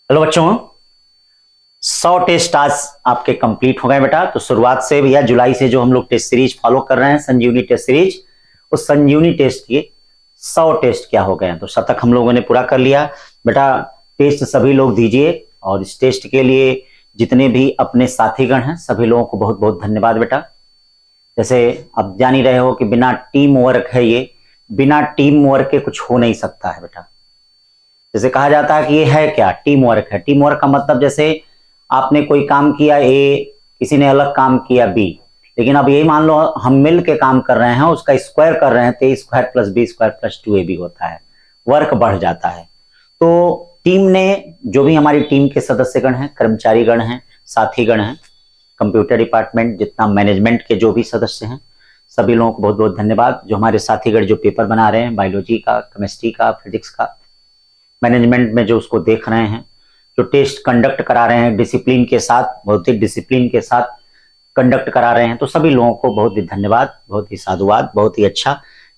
Hello बच्चों, 100 test आज आपके कंप्लीट हो गए बेटा। तो शुरुआत से भैया जुलाई से जो हम लोग टेस्ट सीरीज फॉलो कर रहे हैं, संजीवनी टेस्ट सीरीज, उस संजीवनी टेस्ट के 100 टेस्ट क्या हो गए हैं। तो शतक हम लोगों ने पूरा कर लिया बेटा। टेस्ट सभी लोग दीजिए और इस टेस्ट के लिए जितने भी अपने साथीगण हैं सभी लोगों को बहुत बहुत धन्यवाद बेटा। जैसे अब जान ही रहे हो कि बिना टीम वर्क है ये, बिना टीम वर्क के कुछ हो नहीं सकता है बेटा। जैसे कहा जाता है कि ये है क्या, टीम वर्क है। टीम वर्क का मतलब जैसे आपने कोई काम किया ए, किसी ने अलग काम किया बी, लेकिन अब यही मान लो हम मिल के काम कर रहे हैं, उसका स्क्वायर कर रहे हैं तो A square plus B square plus 2ab होता है, वर्क बढ़ जाता है। तो टीम ने, जो भी हमारी टीम के सदस्यगण हैं, कर्मचारीगण हैं, साथीगण हैं, कंप्यूटर डिपार्टमेंट, जितना मैनेजमेंट के जो भी सदस्य हैं, सभी लोगों को बहुत बहुत धन्यवाद। जो हमारे साथीगण जो पेपर बना रहे हैं, बायोलॉजी का, केमिस्ट्री का, फिजिक्स का, मैनेजमेंट में जो उसको देख रहे हैं, जो टेस्ट कंडक्ट करा रहे हैं डिसिप्लिन के साथ, बहुत ही डिसिप्लिन के साथ कंडक्ट करा रहे हैं, तो सभी लोगों को बहुत ही धन्यवाद, बहुत ही साधुवाद। बहुत ही अच्छा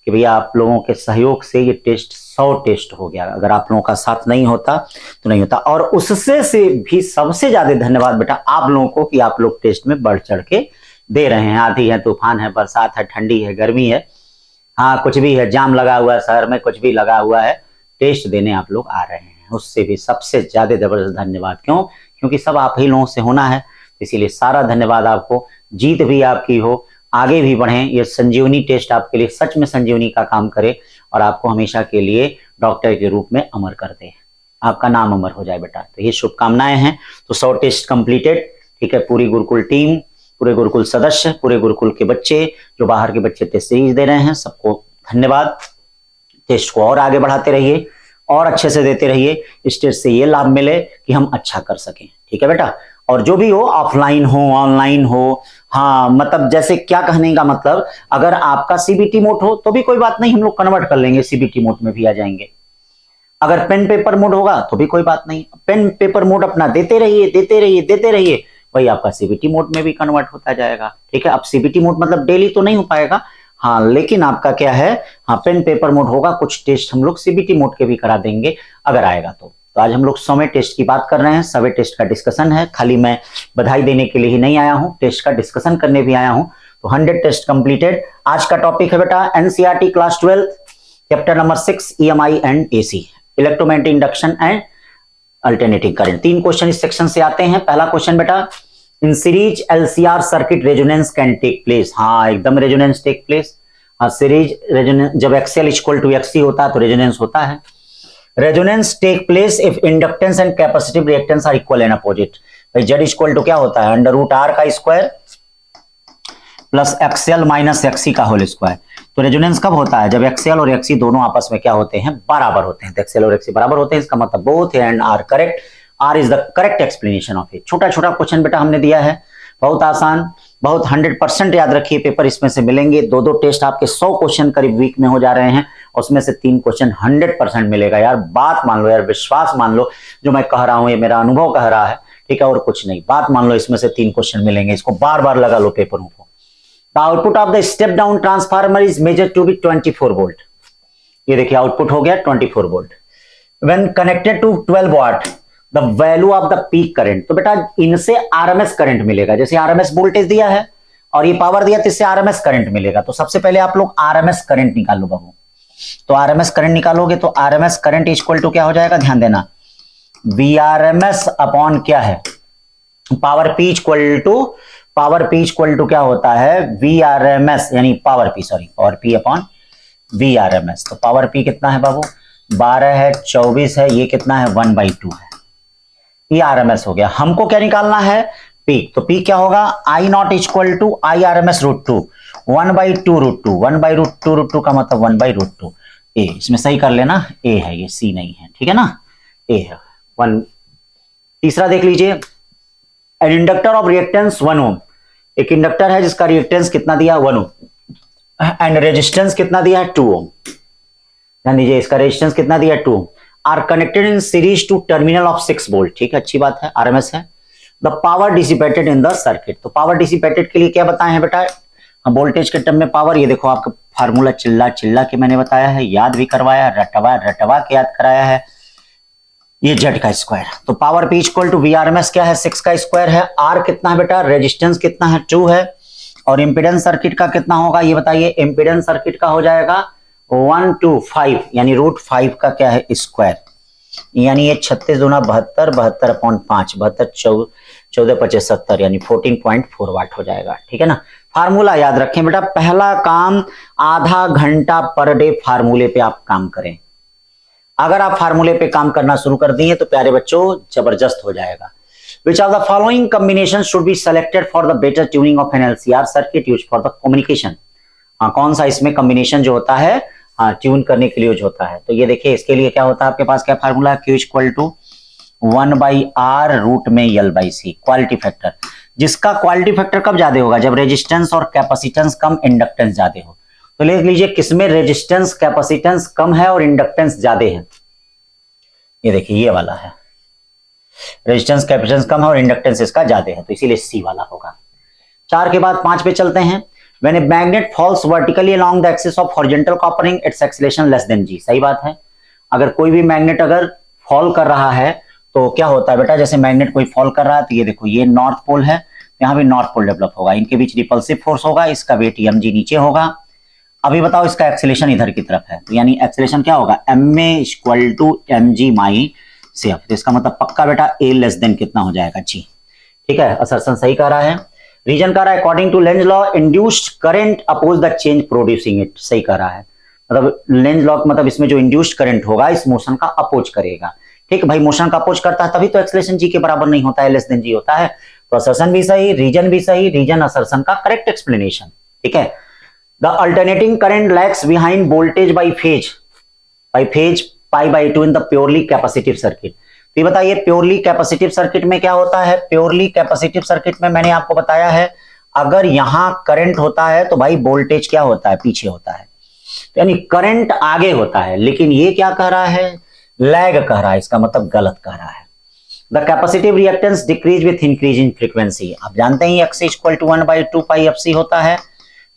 कि भैया आप लोगों के सहयोग से ये टेस्ट 100 टेस्ट हो गया। अगर आप लोगों का साथ नहीं होता तो नहीं होता। और उससे से भी सबसे ज्यादा धन्यवाद बेटा आप लोगों को कि आप लोग टेस्ट में बढ़ चढ़ के दे रहे हैं। आंधी है, तूफान है, बरसात है, ठंडी है, गर्मी है, हाँ कुछ भी है, जाम लगा हुआ है शहर में, कुछ भी लगा हुआ है, टेस्ट देने आप लोग आ रहे हैं, उससे भी सबसे ज्यादा जबरदस्त धन्यवाद। क्यों? क्योंकि सब आप ही लोगों से होना है, इसीलिए सारा धन्यवाद आपको। जीत भी आपकी हो, आगे भी बढ़ें, ये संजीवनी टेस्ट आपके लिए सच में संजीवनी का काम करे और आपको हमेशा के लिए डॉक्टर के रूप में अमर कर दे, आपका नाम अमर हो जाए बेटा। तो ये शुभकामनाएं हैं। तो 100 टेस्ट कंप्लीटेड, ठीक है। पूरी गुरुकुल टीम, पूरे गुरुकुल सदस्य, पूरे गुरुकुल के बच्चे, जो बाहर के बच्चे टेस्ट सीरीज दे रहे हैं, सबको धन्यवाद। टेस्ट को और आगे बढ़ाते रहिए और अच्छे से देते रहिए, इस टेस्ट से ये लाभ मिले कि हम अच्छा कर सकें, ठीक है बेटा। और जो भी हो, ऑफलाइन हो ऑनलाइन हो, हाँ मतलब जैसे क्या कहने का मतलब, अगर आपका सीबीटी मोड हो तो भी कोई बात नहीं, हम लोग कन्वर्ट कर लेंगे, सीबीटी मोड में भी आ जाएंगे। अगर पेन पेपर मोड होगा तो भी कोई बात नहीं, पेन पेपर मोड अपना देते रहिए देते रहिए देते रहिए, वही आपका सीबीटी मोड में भी कन्वर्ट होता जाएगा, ठीक है। अब सीबीटी मोड मतलब डेली तो नहीं हो पाएगा, हाँ, लेकिन आपका क्या है, हाँ पेन पेपर मोड होगा। कुछ टेस्ट हम लोग सीबीटी मोड के भी करा देंगे अगर आएगा तो। आज हम लोग 100वें टेस्ट की बात कर रहे हैं, 100वें टेस्ट का डिस्कशन है। खाली मैं बधाई देने के लिए ही नहीं आया हूं, टेस्ट का डिस्कशन करने भी आया हूं। तो 100 टेस्ट कंप्लीटेड। आज का टॉपिक है बेटा NCERT class 12 chapter number 6 EMI and AC, electromagnetic induction and alternating current. 3 question इस सेक्शन से आते हैं। पहला क्वेश्चन बेटा, in series LCR circuit resonance can take place. हाँ एकदम रेजोनेंस टेक प्लेस। हाँ सीरीज रेजोनेंस, जब एक्सएल इक्वल टू एक्सी होता है तो रेजोनेंस होता है। Resonance take place if inductance and capacitive reactance are equal and opposite. भाई जेड इक्वल टू क्या होता है, अंडर रूट आर का square plus XL minus XC का होल स्क्वायर। तो रेजोनेंस कब होता है, जब एक्सएल और एक्सी दोनों आपस में क्या होते हैं, बराबर होते हैं। तो एक्सएल और एक्सी बराबर होते हैं, इसका मतलब both and R correct. R is the correct explanation of it. छोटा छोटा क्वेश्चन बेटा हमने दिया है, बहुत आसान, बहुत 100% याद रखिए। पेपर इसमें से मिलेंगे, 2-2 टेस्ट आपके 100 क्वेश्चन करीब वीक में हो जा रहे हैं, उसमें से 3 क्वेश्चन 100% मिलेगा। यार बात मान लो, यार विश्वास मान लो, जो मैं कह रहा हूं ये मेरा अनुभव कह रहा है, ठीक है, और कुछ नहीं। बात मान लो, इसमें से 3 क्वेश्चन मिलेंगे, इसको बार बार लगा लो पेपरों को। The output of the step down transformer is measured to be 24 volt. ये देखिए आउटपुट हो गया 24 volt. When connected to 12 watt the value of the peak current. तो बेटा इनसे आरएमएस करंट मिलेगा, जैसे आरएमएस वोल्टेज दिया है और ये पावर दिया तो इससे आरएमएस करंट मिलेगा। तो सबसे पहले आप लोग आरएमएस करंट निकालो बाबू। तो आरएमएस करंट निकालोगे तो आरएमएस करंट इक्वल टू क्या हो जाएगा, ध्यान देना, वीआरएमएस अपॉन क्या है, power P equal to, power P equal to क्या होता है, वीआरएमएस यानी power P, sorry power P upon VRMS. तो पावर पी कितना है बाबू, 12 है, 24 है, ये कितना है 1/2 है। ये आरएमएस हो गया। हमको क्या निकालना है, पीक। तो पीक क्या होगा, I not equal to I R M S root two, 1/2 root two, 1/2 root two का मतलब 1/2 ए। इसमें सही कर लेना, ए है ये, सी नहीं है, ठीक है ना, ए है 1। तीसरा देख लीजिए, एन इंडक्टर ऑफ रिएक्टेंस 1 ओम। एक इंडक्टर है जिसका रिएक्टेंस कितना दिया, 1 ओम, एंड रेजिस्टेंस कितना दिया है, 2 ओम। ध्यान दीजिए, इसका रेजिस्टेंस कितना दिया है, 2 ohm. R connected in series to terminal of 6 volt. ठीक है, अच्छी बात है, आरएमएस है। The power dissipated in the circuit. तो पावर डिसिपेटेड के लिए क्या बताए हैं बेटा, वोल्टेज के टर्म में पावर। ये देखो आपका फार्मूला चिल्ला चिल्ला के मैंने बताया है, याद भी करवाया, रटवा रटवा के याद कराया है। ये जेड का स्क्वायर। तो power P equal to V R M S क्या है 6 का स्क्वायर है। आर कितना है बेटा, रेजिस्टेंस कितना है 2 है, और इम्पीडेंस सर्किट का कितना होगा ये बताइए। इम्पीडेंस सर्किट का हो जाएगा 1 to 5 यानी √5 का क्या है स्क्वायर, यानी ये 36 दूना 72, 72/5, 72 14 25 70 यानी 14.4 वाट हो जाएगा। ठीक है ना। फार्मूला याद रखें बेटा, पहला काम आधा घंटा पर डे फार्मूले पे आप काम करें। अगर आप फार्मूले पे काम करना शुरू कर दिए तो प्यारे बच्चों जबरदस्त हो जाएगा। Which of the following combination should be selected for the better tuning of an LCR circuit used for the communication? हाँ, कौन सा इसमें कॉम्बिनेशन जो होता है हाँ ट्यून करने के लिए यूज होता है। तो ये देखिए इसके लिए क्या होता है, आपके पास क्या फार्मूला है, Q equal to 1/R root में L/C क्वालिटी फैक्टर। जिसका क्वालिटी फैक्टर कब ज्यादा होगा, जब रेजिस्टेंस और कैपेसिटेंस कम, इंडक्टेंस ज्यादा हो। तो ले लीजिए किसमें रेजिस्टेंस कैपेसिटेंस कम है और इंडक्टेंस ज्यादा है। ये देखिए ये वाला है, रेजिस्टेंस कैपेसिटेंस कम है और इंडक्टेंस इसका ज्यादा है, तो इसीलिए सी वाला होगा। 4 के बाद 5 पे चलते हैं। When a magnet falls vertically along the axis of horizontal coupling, its acceleration less than g। सही बात है। अगर कोई भी मैग्नेट अगर फॉल कर रहा है तो क्या होता है बेटा, जैसे मैग्नेट कोई फॉल कर रहा है तो ये देखो ये नॉर्थ पोल है, यहाँ भी नॉर्थ पोल डेवलप होगा, इनके बीच रिपल्सिव फोर्स होगा, इसका वेट mg नीचे होगा। अभी बताओ इसका एक्सेलेरेशन इधर की तरफ है, तो यानी एक्सेलेरेशन क्या होगा, ma इक्वल टू mg माई सेफ। तो इसका मतलब पक्का बेटा a लेस देन कितना हो जाएगा g। ठीक है, असर्शन सही कह रहा है। रीजन कह रहा है according to Lenz law induced current oppose the change producing it. सही कह रहा है, मतलब लेंज लॉ मतलब इसमें जो इंड्यूस्ड करंट होगा इस मोशन का अपोज करेगा। ठीक भाई, मोशन का अपोज करता है तभी तो एक्सेलरेशन जी के बराबर नहीं होता है, लेस देन जी होता है। तो असर्शन भी सही, रीजन भी सही, रीजन असर्शन का करेक्ट एक्सप्लेनेशन। ठीक है। The alternating current lags behind voltage by phase π/2 in the purely capacitive circuit. तो ये बताइए प्योरली कैपेसिटिव सर्किट में क्या होता है। प्योरली कैपेसिटिव सर्किट में मैंने आपको बताया है अगर यहां करंट होता है तो भाई वोल्टेज क्या होता है, पीछे होता है, तो यानी करंट आगे होता है। लेकिन ये क्या कह रहा है, लैग कह रहा है, इसका मतलब गलत कह रहा है। The capacitive reactance decrease with increase in frequency. आप जानते हैं XC इक्वल टू 1/2πfc होता है।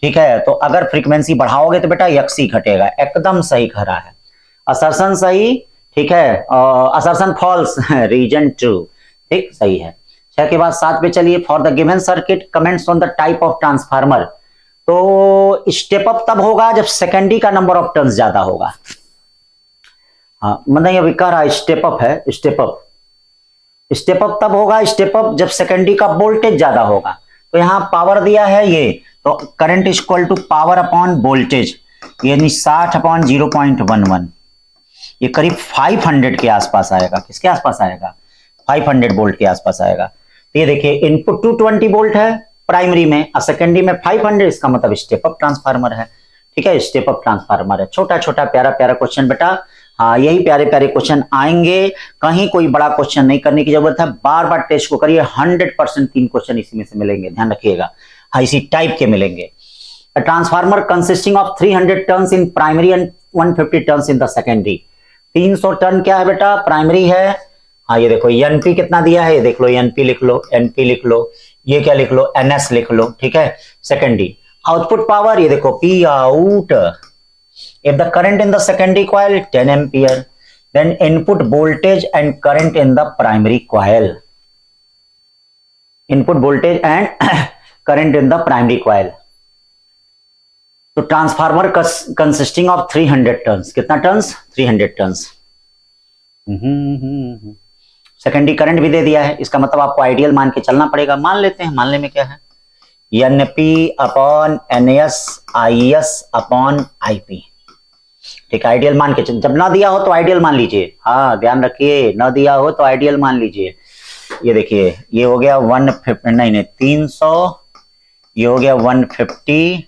ठीक है, तो अगर फ्रीक्वेंसी बढ़ाओगे तो बेटा XC घटेगा। एकदम सही कह रहा है, असर्शन सही। ठीक है, असर्शन फॉल्स, रीजन ट्रू। ठीक सही है। 6 के बाद 7 पे चलिए। For the given circuit comments on the type of transformer. तो स्टेप अप तब होगा जब सेकेंडरी का नंबर ऑफ टर्न्स ज्यादा होगा। हाँ मतलब ये कह रहा है स्टेप अप है, स्टेप अप तब होगा, स्टेप अप जब सेकेंडरी का वोल्टेज ज्यादा होगा। तो यहां पावर दिया है ये, तो current equal to power upon voltage, यानी 60/0.11, ये करीब 500 के आसपास आएगा। किसके आसपास आएगा, 500 वोल्ट के आसपास आएगा। तो ये देखिए इनपुट 220 वोल्ट है प्राइमरी में और सेकेंडरी में 500, इसका मतलब स्टेप अप ट्रांसफार्मर है। ठीक है, स्टेप अप ट्रांसफार्मर है। छोटा छोटा प्यारा प्यारा क्वेश्चन बेटा, हाँ यही प्यारे प्यारे क्वेश्चन आएंगे, कहीं कोई बड़ा क्वेश्चन नहीं करने की जरूरत है। बार बार टेस्ट को करिए, 100% 3 क्वेश्चन इसी में से मिलेंगे, ध्यान रखिएगा। हाँ इसी टाइप के मिलेंगे। Transformer consisting of 300 turns in primary and 150 turns in the secondary. 300 turn क्या है बेटा, प्राइमरी है। हाँ ये देखो एनपी कितना दिया है, ये देख लो, एनपी लिख लो, एनपी लिख लो, ये क्या लिख लो, एनएस लिख लो। ठीक है, सेकेंडरी आउटपुट पावर, ये देखो P out. If the current in the secondary coil 10 ampere, then input voltage and current in the primary coil. Input voltage and current in the primary coil. तो transformer consisting of 300 turns, कितना turns, 300 turns. Secondary current भी दे दिया है, इसका मतलब आपको ideal मान के चलना पड़ेगा। मान लेते हैं, मानने में क्या है, NP upon NS IS upon IP. ठीक, आइडियल मान के, जब ना दिया हो तो आइडियल मान लीजिए। हाँ ध्यान रखिए, ना दिया हो तो आइडियल मान लीजिए। ये देखिए ये हो गया 150, नहीं 300, ये हो गया 150।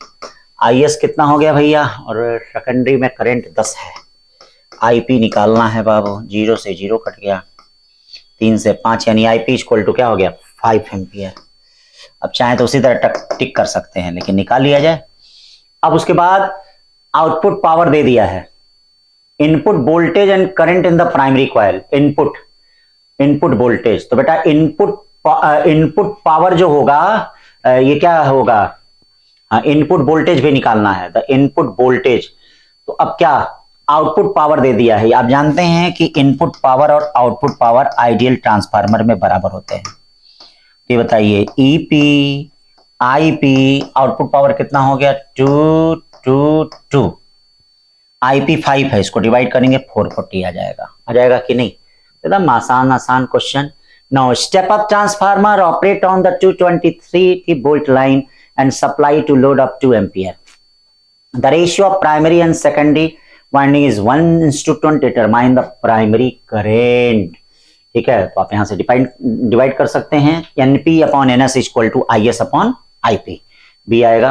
आईएस कितना हो गया भैया, और सेकेंडरी में करंट 10 है। आईपी निकालना है बाबू, 0 से 0 कट गया, 3 से 5, यानी आईपी इक्वल टू क्या हो गया, 5 एम्पियर। अब चाहे तो उसी तरह टिक कर सकते हैं, लेकिन निकाल लिया जाए। अब उसके बाद आउटपुट पावर दे दिया है, input voltage and current in the primary coil. Input voltage, तो बेटा इनपुट पावर जो होगा ये क्या होगा, इनपुट वोल्टेज भी निकालना है, द इनपुट वोल्टेज। तो अब क्या, आउटपुट पावर दे दिया है। आप जानते हैं कि इनपुट पावर और आउटपुट पावर आइडियल ट्रांसफार्मर में बराबर होते हैं। तो ये बताइए ईपी आईपी आउटपुट पावर कितना हो गया 2 2 2, आईपी 5 है, इसको डिवाइड करेंगे 440 आ जाएगा कि नहीं? एकदम आसान question. Now step up transformer operate on the 223 volt line and supply to load up 2 ampere. The ratio of primary and secondary winding is 1:20, determine the primary current. ठीक है, तो आप यहां से डिवाइड कर सकते हैं, NP upon NS equal to IS upon IP, B आएगा।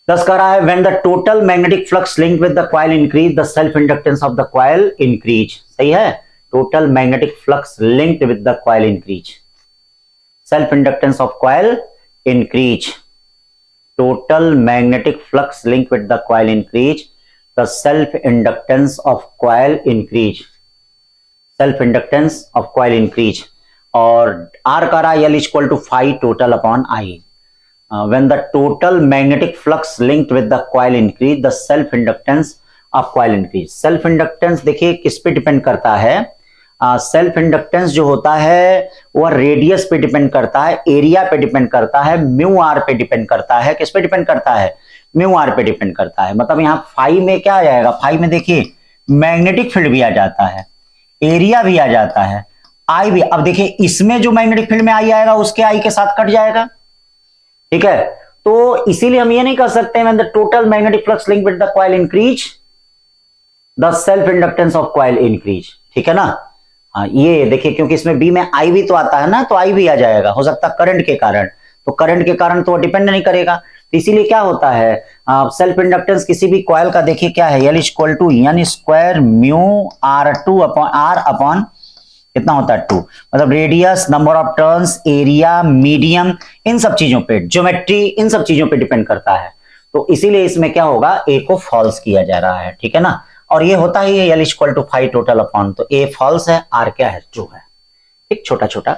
10 कह रहा है when the total magnetic flux linked with the coil increase the self inductance of the coil increase. सही है, total magnetic flux linked with the coil increase, self inductance of coil increase, total magnetic flux linked with the coil increase, the self inductance of coil increase, self inductance of coil increase. और are का रहा L equal to 5 total upon I. When the total magnetic flux linked with the coil increase the self inductance of coil increase. Self inductance देखिए किस पे depend करता है? Self inductance जो होता है वह रेडियस पे डिपेंड करता है, एरिया पे डिपेंड करता है, म्यू आर पे डिपेंड करता है। किस पे डिपेंड करता है? म्यू आर पे डिपेंड करता है। मतलब यहाँ 5 में क्या आ जाएगा? 5 में देखिए मैग्नेटिक फील्ड भी आ जाता है, एरिया भी आ जाता है, आई भी। अब देखिए इसमें जो मैग्नेटिक फील्ड में आई आएगा उसके आई के साथ कट जाएगा। ठीक है, तो इसीलिए हम ये नहीं कर सकते when the total magnetic flux linked with the coil increase the self inductance of coil increase. ठीक है ना? हाँ, ये देखिए क्योंकि इसमें बी में आई भी तो आता है ना, तो आई भी आ जाएगा, हो सकता है करंट के कारण, तो करंट के कारण तो डिपेंड नहीं करेगा। तो इसीलिए क्या होता है सेल्फ इंडक्टेंस किसी भी कॉइल का देखिए क्या है, L equal to N square mu R2 upon R upon कितना होता है 2। मतलब radius, number of turns, area, medium, इन सब चीजों पे, ज्योमेट्री, इन सब चीजों पे डिपेंड करता है। तो इसीलिए इसमें क्या होगा, ए को फॉल्स किया जा रहा है। ठीक है ना? और ये होता ही है L equal to 5 total upon, तो ए फॉल्स है, आर क्या है? ट्रू है। ठीक, छोटा छोटा।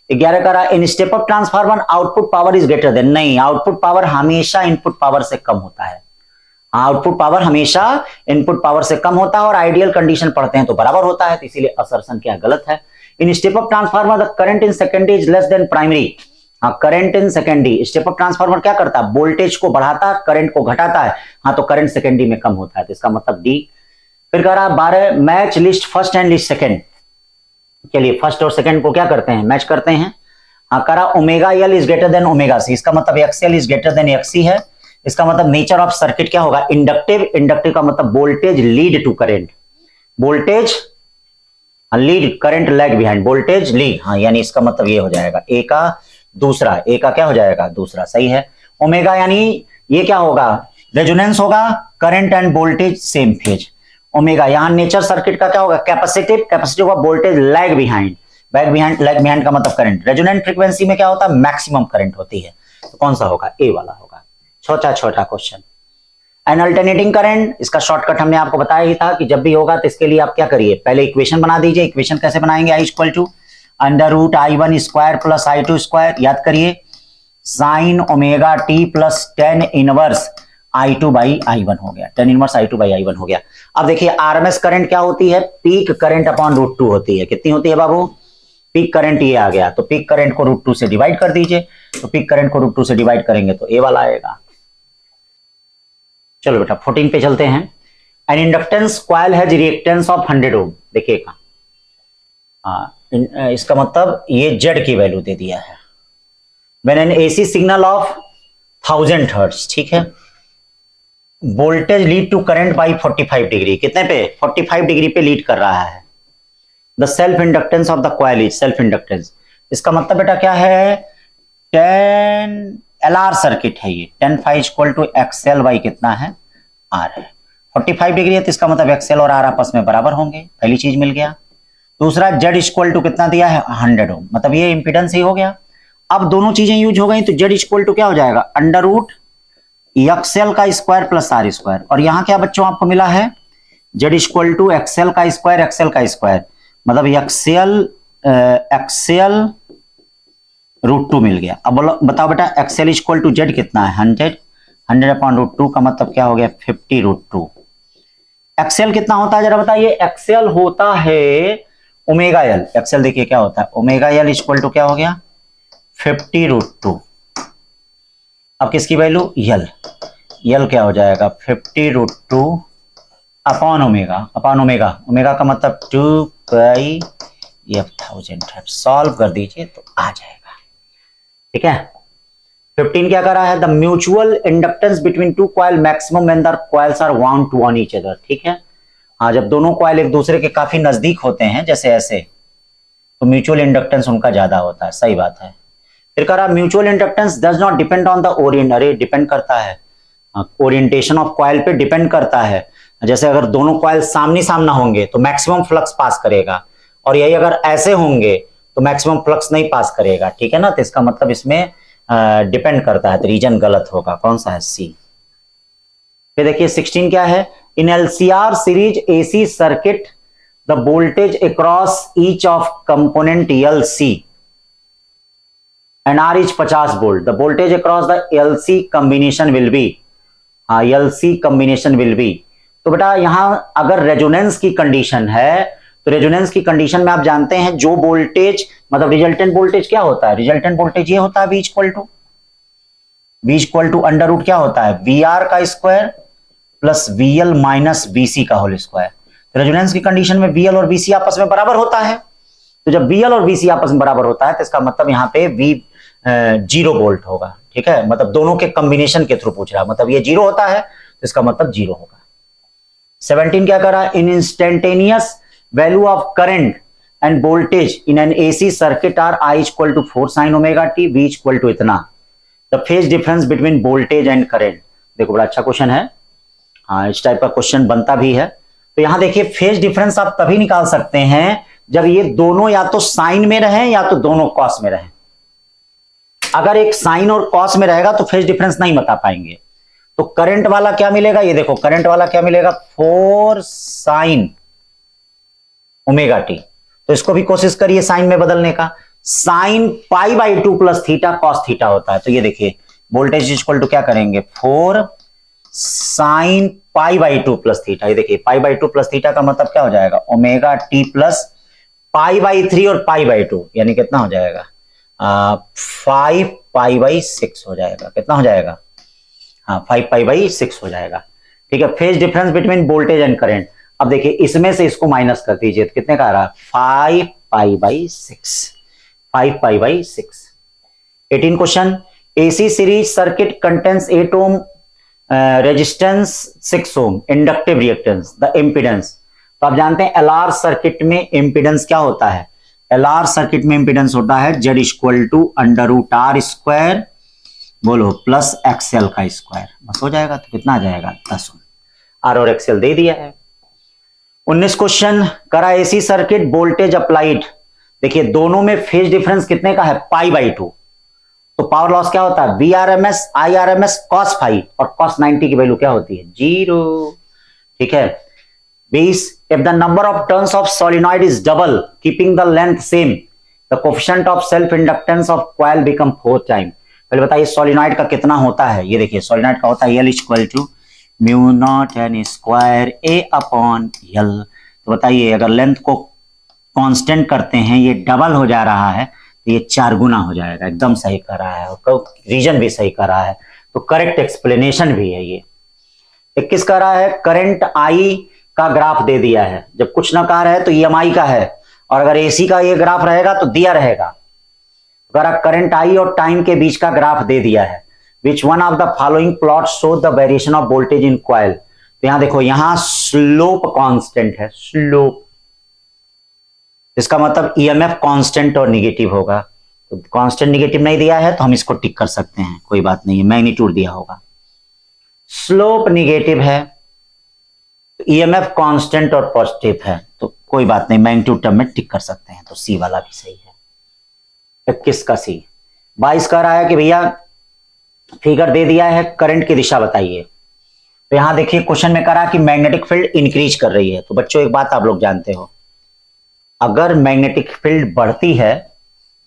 11 का रहा इन step up transformer output power is greater then. नहीं, आउटपुट पावर हमेशा इनपुट पावर से कम होता है। आउटपुट पावर हमेशा इनपुट पावर से कम होता है और आइडियल कंडीशन पढ़ते हैं तो बराबर होता है, तो इसीलिए असर्शन क्या गलत है। In step up transformer the current in secondary is less than primary. हाँ, current in secondary, step up transformer क्या करता है? वोल्टेज को बढ़ाता है, करंट को घटाता है। हाँ, तो करंट सेकेंडरी में कम होता है, तो इसका मतलब डी। फिर कह रहा 12 match list first and list second. चलिए फर्स्ट और सेकेंड को क्या करते हैं? मैच करते हैं। हाँ, कह रहा omega L is greater than omega C, इसका मतलब XL is greater than XC है। इसका मतलब नेचर ऑफ सर्किट क्या होगा? इंडक्टिव। इंडक्टिव का मतलब voltage lead to current, voltage lead, current lag behind, voltage lead. हाँ, यानी इसका मतलब ये हो जाएगा ए का दूसरा, ए का क्या हो जाएगा? दूसरा। सही है। ओमेगा यानी ये क्या होगा? रेजोनेंस होगा, current and voltage same phase. Omega यहां नेचर सर्किट का क्या होगा? कैपेसिटिव। कैपेसिटिव का voltage lag behind, lag behind का मतलब करंट। रेजोनेंट फ्रीक्वेंसी में क्या होता है? मैक्सिमम करंट होती है। तो कौन सा होगा? ए वाला होगा। छोटा छोटा क्वेश्चन। एन अल्टरनेटिंग करंट, इसका शॉर्टकट हमने आपको बताया ही था कि जब भी होगा तो इसके लिए आप क्या करिए, पहले इक्वेशन बना दीजिए। इक्वेशन कैसे बनाएंगे? I equal to under root I1 square plus I2 square, याद करिए, sine omega T plus tan inverse I2 by I1 हो गया, ten inverse I2 by I1 हो गया। अब देखिए आरएमएस करंट क्या होती है? पीक करंट अपॉन √2 होती है। कितनी होती है बाबू? पीक करंट ये आ गया, तो पीक करंट को √2 से डिवाइड कर दीजिए। तो पीक करंट को √2 से डिवाइड करेंगे तो ए वाला आएगा। चलो बेटा 14 पे चलते हैं। An inductance coil has reactance of 100 ohm. देखिएगा, इसका मतलब ये जेड की वैल्यू दे दिया है। When an AC signal of 1000 hertz, ठीक है, voltage lead to current by 45 degree, कितने पे? 45 डिग्री पे लीड कर रहा है। The self inductance of the coil is, self inductance, इसका मतलब बेटा क्या है? 10 LR सर्किट है ये, 10 five equal to XL by कितना है? आर है। 45 डिग्री है तो इसका मतलब एक्सएल और आर आपस में बराबर होंगे, पहली चीज मिल गया। दूसरा जेड इक्वल टू कितना दिया है? 100 ओम, मतलब ये इंपीडेंस ही हो गया। अब दोनों चीजें यूज हो गई तो जेड इक्वल टू क्या हो जाएगा? अंडर रूट एक्सएल का स्क्वायर प्लस आर स्क्वायर। और यहां क्या बच्चों आपको मिला है? जेड इक्वल टू एक्सएल का स्क्वायर, एक्सएल का स्क्वायर, मतलब एक्सएल √2 मिल गया। अब बोलो बताओ बेटा एक्सएल इक्वल टू जेड कितना है? 100 अपॉन √2 का मतलब क्या हो गया? 50 √2। एक्सेल कितना होता है जरा बताइए। एक्सेल होता है ओमेगा एल। एक्सेल देखिए क्या होता है, ओमेगा एल इक्वल टू क्या हो गया 50√2। अब किसकी वैल्यू यल, यल क्या हो जाएगा 50√2 upon omega. Upon omega, omega का मतलब 2πf1000 है। सॉल्व कर दीजिए तो आ जाएगा। ठीक है, 15 क्या कर रहा है, the mutual inductance between two coil maximum when the coils are wound to on each other. ठीक है, हाँ जब दोनों कॉइल एक दूसरे के काफी नजदीक होते हैं जैसे ऐसे, तो म्यूचुअल इंडक्टेंस उनका ज्यादा होता है। सही बात है। फिर कह रहा mutual inductance does not depend on the Orient. अरे डिपेंड करता है, ओरिएंटेशन ऑफ कॉइल पे डिपेंड करता है। जैसे अगर दोनों कॉइल सामने सामना होंगे तो मैक्सिमम फ्लक्स पास करेगा, और यही अगर ऐसे होंगे तो मैक्सिमम फ्लक्स नहीं पास करेगा। ठीक है ना, तो इसका मतलब इसमें डिपेंड करता है, तो रीजन गलत होगा। कौन सा है, सी। फिर देखिए 16 क्या है, in LCR series AC circuit the voltage across each of component LC and R is 50 volt. The voltage across the LC combination will be, हाँ LC combination will be। तो बेटा यहां अगर रेजोनेंस की कंडीशन है तो रेजोनेंस की condition में आप जानते हैं जो वोल्टेज मतलब रिजल्टेंट वोल्टेज क्या होता है, रिजल्टेंट वोल्टेज ये होता है V equal to under root क्या होता है VR का square plus VL minus VC का होल स्क्वायर। तो रेजोनेंस की कंडीशन में VL और VC आपस में बराबर होता है, तो जब VL और VC आपस में बराबर होता है तो इसका मतलब यहाँ पे V 0 वोल्ट होगा। ठीक है, मतलब दोनों के कॉम्बिनेशन के थ्रू पूछ रहा है, मतलब ये 0 होता है तो इसका मतलब 0 होगा। 17 क्या कर रहा है, in instantaneous value of current and voltage in an AC circuit are I equal to 4 sin omega T, V equal to इतना, the phase difference between voltage and current. देखो बड़ा अच्छा क्वेश्चन है, हाँ इस टाइप का क्वेश्चन बनता भी है। तो यहां देखिए फेज डिफरेंस आप तभी निकाल सकते हैं जब ये दोनों या तो साइन में रहे या तो दोनों कॉस में रहे। अगर एक साइन और कॉस में रहेगा तो फेज डिफरेंस नहीं बता पाएंगे। तो करंट वाला क्या मिलेगा, ये देखो करंट वाला क्या मिलेगा 4 sin ओमेगा टी। तो इसको भी कोशिश करिए साइन में बदलने का। Sine π/2 plus theta cos theta होता है। तो ये देखिए वोल्टेज इक्वल टू क्या करेंगे 4 sin π/2 प्लस थीटा। ये देखिए π/2 प्लस थीटा का मतलब क्या हो जाएगा ओमेगा टी प्लस π/3 और π/2 यानी कितना हो जाएगा 5π/6 हो जाएगा। कितना हो जाएगा, हाँ 5π/6 हो जाएगा। ठीक है, phase difference between voltage and current. अब देखिए इसमें से इसको माइनस कर दीजिए तो कितने का आ रहा 5π/6, 5π/6। 18 question, AC series circuit contains 8 ohm resistance 6 ohm inductive reactance, the impedance. तो आप जानते हैं एलआर सर्किट में इंपीडेंस क्या होता है, एलआर सर्किट में इंपीडेंस होता है Z equal to under root R square बोलो प्लस XL का स्क्वायर। बस हो जाएगा, तो कितना आ जाएगा 10 ओम। R और XL दे दिया है। 19 क्वेश्चन, करा एसी सर्किट वोल्टेज अप्लाइड। देखिए दोनों में फेज डिफरेंस कितने का है π/2। तो पावर लॉस क्या होता है VRMS IRMS cos फाई, और cos 90 की वैल्यू क्या होती है 0। ठीक है, 20, if the number of turns of solenoid is double keeping the length same, the coefficient of self inductance of coil become 4 time। पहले बताइए सोलिनॉइड का कितना होता है। ये देखिए सोलिनॉइड का होता है L equal to mu naught N square A upon L। तो बताइए अगर लेंथ को कांस्टेंट करते हैं ये डबल हो जा रहा है तो ये 4 गुना हो जाएगा। एकदम सही कर रहा है और रीजन भी सही कर रहा है, तो करेक्ट एक्सप्लेनेशन भी है ये। 21 कर रहा है करंट I का ग्राफ दे दिया है। जब कुछ ना कहा है तो EMI का है, और अगर एसी का ये ग्राफ रहेगा तो दिया रहेगा। अगर करंट I और टाइम के बीच का ग्राफ दे दिया है, which one of the following plot show the variation of voltage in coil. तो यहां देखो यहां स्लोप कांस्टेंट है, स्लोप, इसका मतलब EMF कांस्टेंट और निगेटिव होगा। तो कांस्टेंट निगेटिव नहीं दिया है तो हम इसको टिक कर सकते हैं, कोई बात नहीं है। मैग्नीट्यूड दिया होगा, स्लोप निगेटिव है, EMF कांस्टेंट और पॉजिटिव है, तो कोई बात नहीं मैग्नीट्यूड टर्म में टिक कर सकते हैं। तो सी वाला भी सही है। 21 का सी। 22 कह रहा है कि भैया फिगर दे दिया है करंट की दिशा बताइए। तो यहां देखिए क्वेश्चन में कह रहा है कि मैग्नेटिक फील्ड इंक्रीज कर रही है। तो बच्चों एक बात आप लोग जानते हो, अगर मैग्नेटिक फील्ड बढ़ती है